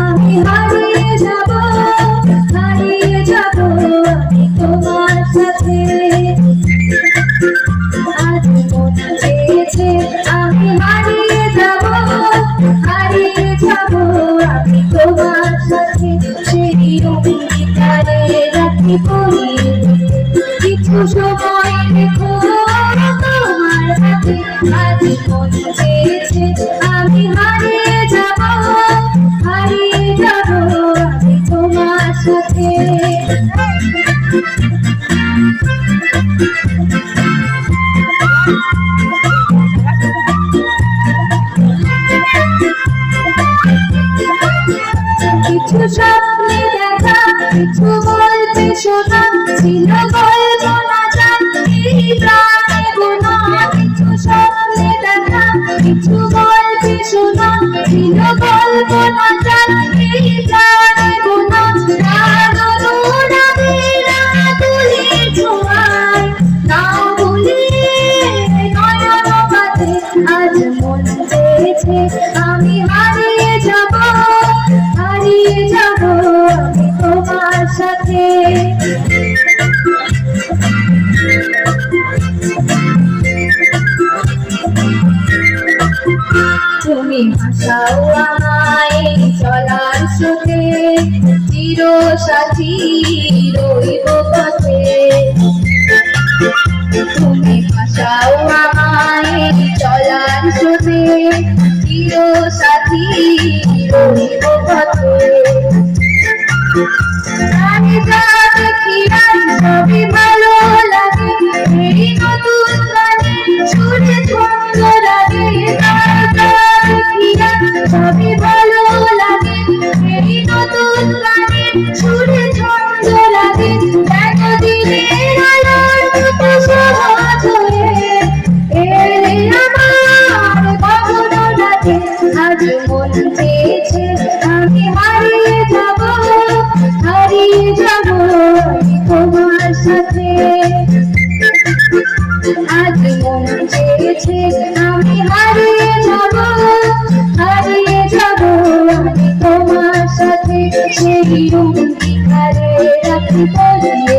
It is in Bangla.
আমি হারিয়ে যাব আমি তোমার সাথে। আজ মন চেয়েছে আমি হারিয়ে যাব আমি তোমার সাথে। সেই অঙ্গীকারে রাখি পরিয়ে কিছু সময় রেখো তোমার হাতে। আজ মন চেয়েছে আমি হারিয়ে যাব আমি তোমার সাথে। কিছু স্বপ্নে দেখা কিছু গল্পে শোনা ছিল গল্প না জানি প্রাণে গোনা। কিছু স্বপ্নে দেখা কিছু গল্পে শোনা ছিল গল্প না জানি প্রাণে গোনা। তুলির ছোঁয়ায় নাও ভুলিয়ে নয়ন বাঁধে। আজ মন চেয়েছে আমি হারিয়ে যাব আমি তোমার সাথে। তুমি ভাসাও আমায় চলার স্রোতে, চিরসাথী রইব পথে। তুমি ভাসাও আমায় চলার স্রোতে, চিরসাথী রইব পথে। আমি যা দেখি সবই ভালো লাগে, এই নতুন গানে সুরে ছন্দ লাগে। সবই ভালো লাগে, এই নতুন গানে সুরে ছন্দ লাগে। দিনের আলোর মতো সহজ হয়ে এলে আমার গগনটাতে। আজ মন চেয়েছে আমি হারিয়ে যাব আমি তোমার সাথে। আজ মন চেয়েছে আমি হারিয়ে যাব আমি তোমার সাথে। সেই অঙ্গীকারে রাখি পরিয়ে